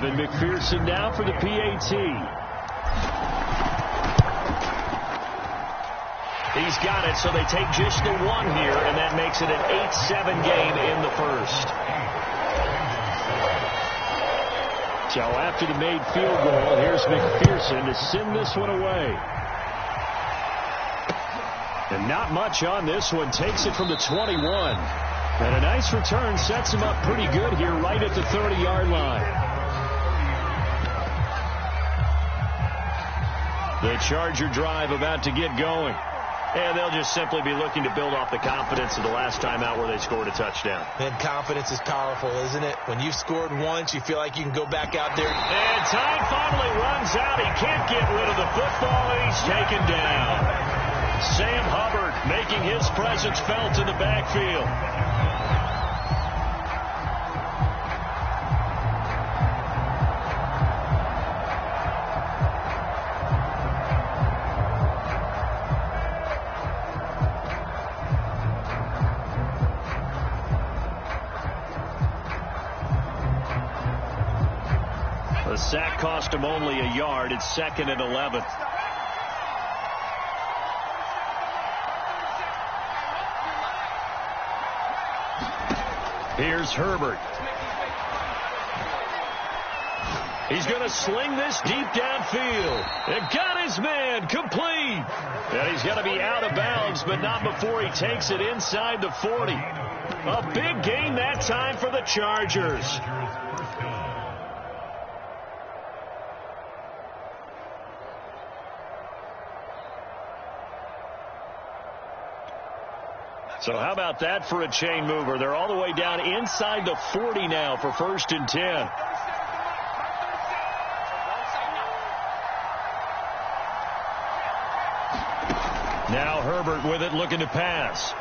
and McPherson now for the PAT. He's got it, so they take just the one here, and that makes it an 8-7 game in the first. So after the made field goal, here's McPherson to send this one away. And not much on this one. Takes it from the 21. And a nice return sets him up pretty good here right at the 30-yard line. The Charger drive about to get going. And they'll just simply be looking to build off the confidence of the last time out where they scored a touchdown. And confidence is powerful, isn't it? When you've scored once, you feel like you can go back out there. And time finally runs out. He can't get rid of the football, and he's taken down. Sam Hubbard making his presence felt in the backfield. The sack cost him only a yard. It's 2nd and 11. Here's Herbert. He's going to sling this deep downfield. And got his man complete. And he's going to be out of bounds, but not before he takes it inside the 40. A big gain that time for the Chargers. So how about that for a chain mover? They're all the way down inside the 40 now for 1st and 10. Now Herbert with it, looking to pass.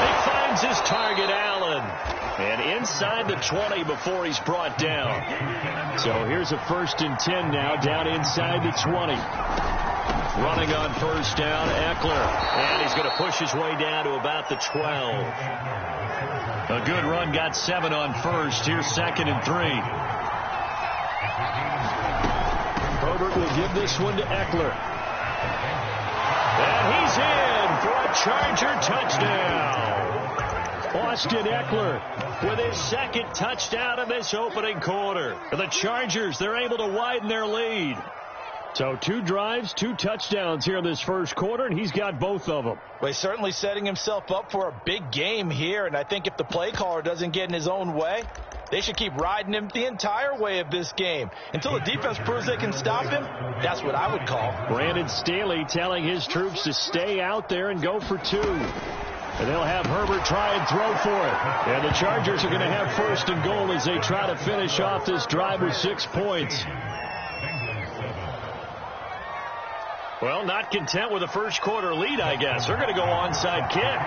He finds his target, Allen. And inside the 20 before he's brought down. So here's a 1st and 10 now, down inside the 20. Running on 1st down, Eckler. And he's going to push his way down to about the 12. A good run, got 7 on 1st. Here's 2nd and 3. Herbert will give this one to Eckler. And he's in for a Charger touchdown. Austin Eckler with his 2nd touchdown in this opening quarter. The Chargers, they're able to widen their lead. So 2 drives, 2 touchdowns here in this first quarter, and he's got both of them. Well, he's certainly setting himself up for a big game here, and I think if the play caller doesn't get in his own way, they should keep riding him the entire way of this game. Until the defense proves they can stop him, that's what I would call. Brandon Staley telling his troops to stay out there and go for 2. And they'll have Herbert try and throw for it. And the Chargers are going to have 1st and goal as they try to finish off this drive with 6 points. Well, not content with a first quarter lead, I guess. They're going to go onside kick.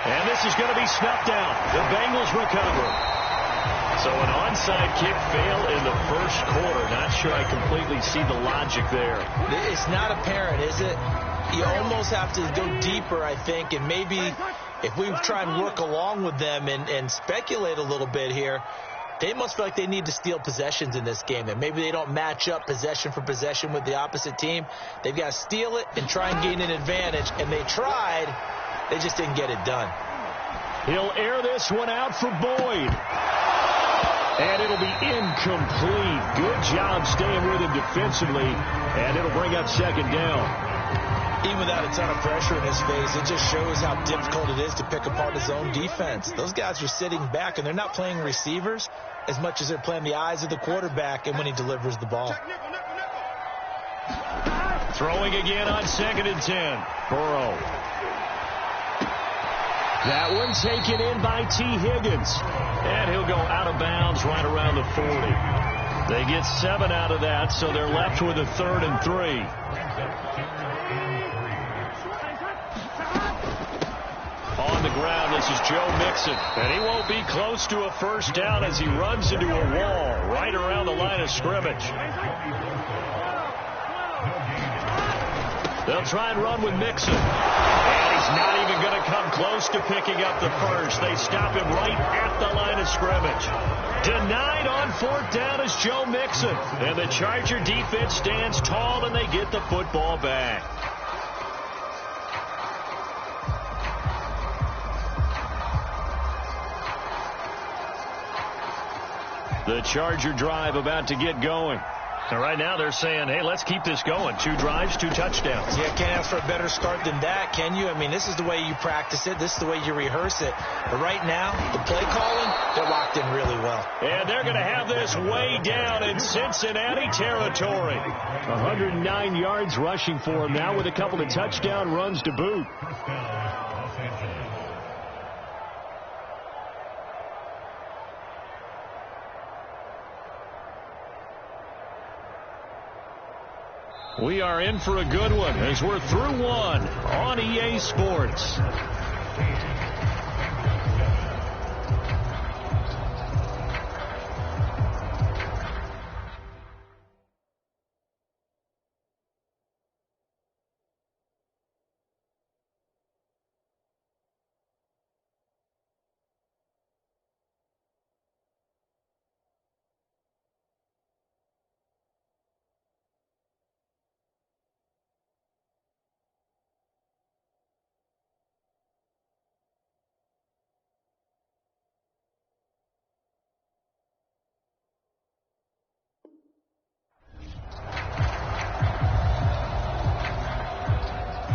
And this is going to be snuffed out. The Bengals recover. So an onside kick fail in the first quarter. Not sure I completely see the logic there. It's not apparent, is it? You almost have to go deeper, I think, and maybe if we try and work along with them and speculate a little bit here, they must feel like they need to steal possessions in this game, and maybe they don't match up possession for possession with the opposite team. They've got to steal it and try and gain an advantage, and they tried. They just didn't get it done. He'll air this one out for Boyd. And it'll be incomplete. Good job staying with him defensively, and it'll bring up 2nd down. Even without a ton of pressure in his face, it just shows how difficult it is to pick apart his own defense. Those guys are sitting back, and they're not playing receivers as much as they're playing the eyes of the quarterback and when he delivers the ball. Throwing again on 2nd and 10. Burrow. That one taken in by T. Higgins. And he'll go out of bounds right around the 40. They get 7 out of that, so they're left with a 3rd and 3. On the ground, this is Joe Mixon. And he won't be close to a 1st down as he runs into a wall right around the line of scrimmage. They'll try and run with Mixon. And he's not even going to come close to picking up the first. They stop him right at the line of scrimmage. Denied on fourth down is Joe Mixon. And the Charger defense stands tall, and they get the football back. The Charger drive about to get going. And right now they're saying, hey, let's keep this going. 2 drives, 2 touchdowns. Yeah, can't ask for a better start than that, can you? I mean, this is the way you practice it. This is the way you rehearse it. But right now, the play calling, they're locked in really well. And they're going to have this way down in Cincinnati territory. 109 yards rushing for him now with a couple of touchdown runs to boot. We are in for a good one as we're through one on EA Sports.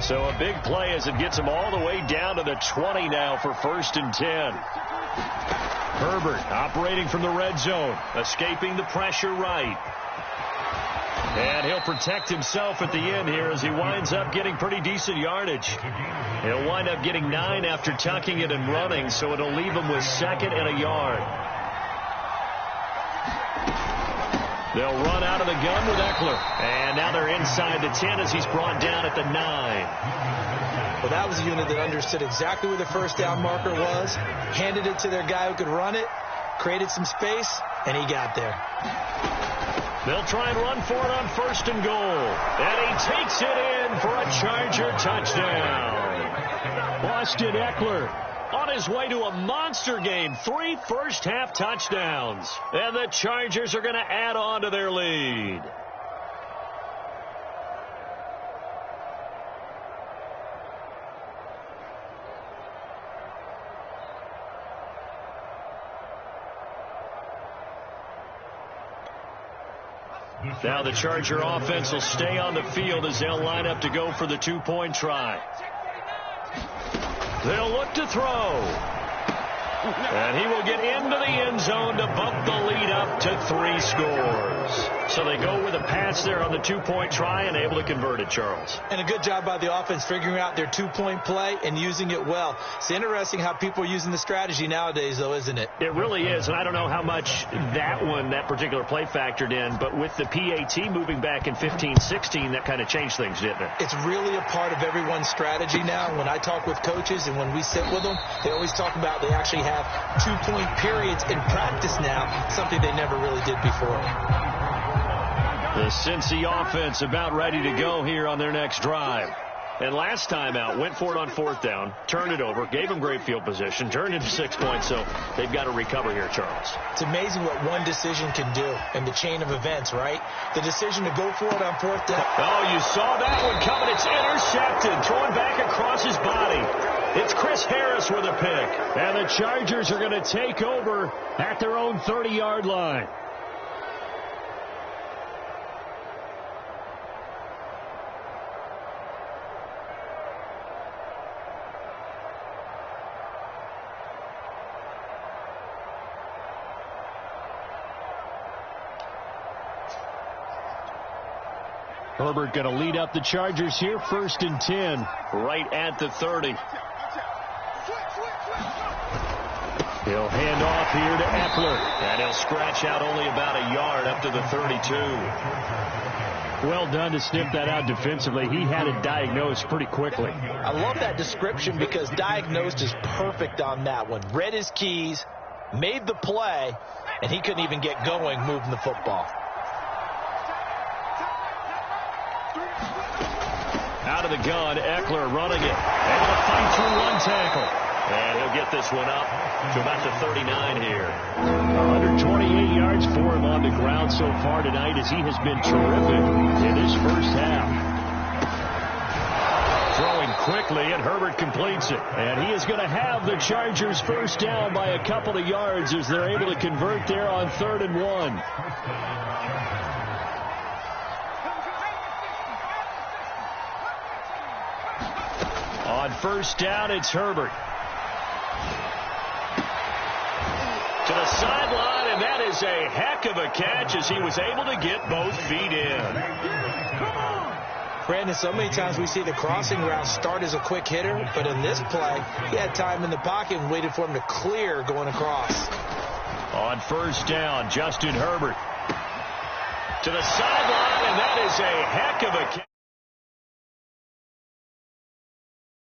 So a big play as it gets him all the way down to the 20 now for 1st and 10. Herbert operating from the red zone, escaping the pressure right. And he'll protect himself at the end here as he winds up getting pretty decent yardage. He'll wind up getting 9 after tucking it and running, so it'll leave him with 2nd and a yard. They'll run out of the gun with Eckler. And now they're inside the 10 as he's brought down at the 9. Well, that was a unit that understood exactly where the first down marker was, handed it to their guy who could run it, created some space, and he got there. They'll try and run for it on 1st and goal. And he takes it in for a Charger touchdown. Austin Eckler on his way to a monster game. 3 first-half touchdowns. And the Chargers are going to add on to their lead. Now the Charger offense will stay on the field as they'll line up to go for the 2-point try. They'll look to throw. And he will get into the end zone to bump the lead up to 3 scores. So they go with a pass there on the 2-point try and able to convert it, Charles. And a good job by the offense figuring out their 2-point play and using it well. It's interesting how people are using the strategy nowadays, though, isn't it? It really is, and I don't know how much that particular play factored in, but with the PAT moving back in 15-16, that kind of changed things, didn't it? It's really a part of everyone's strategy now. When I talk with coaches and when we sit with them, they always talk about they actually have 2-point periods in practice now, something they never really did before. The Cincy offense about ready to go here on their next drive. And last time out, went for it on 4th down, turned it over, gave them great field position, turned into 6 points, so they've got to recover here, Charles. It's amazing what one decision can do in the chain of events, right? The decision to go for it on 4th down. Oh, you saw that one coming. It's intercepted, thrown back across his body. It's Chris Harris with a pick. And the Chargers are going to take over at their own 30-yard line. Herbert going to lead up the Chargers here, 1st and 10, right at the 30. He'll hand off here to Eckler, and he'll scratch out only about a yard up to the 32. Well done to sniff that out defensively. He had it diagnosed pretty quickly. I love that description because diagnosed is perfect on that one. Read his keys, made the play, and he couldn't even get going moving the football. Out of the gun, Eckler running it. Able to fight through one tackle. And he'll get this one up to about the 39 here. 128 yards for him on the ground so far tonight as he has been terrific in his first half. Throwing quickly, and Herbert completes it. And he is going to have the Chargers first down by a couple of yards as they're able to convert there on 3rd and 1. On first down, it's Herbert. To the sideline, and that is a heck of a catch as he was able to get both feet in. Brandon, so many times we see the crossing route start as a quick hitter, but in this play, he had time in the pocket and waited for him to clear going across. On first down, Justin Herbert. To the sideline, and that is a heck of a catch.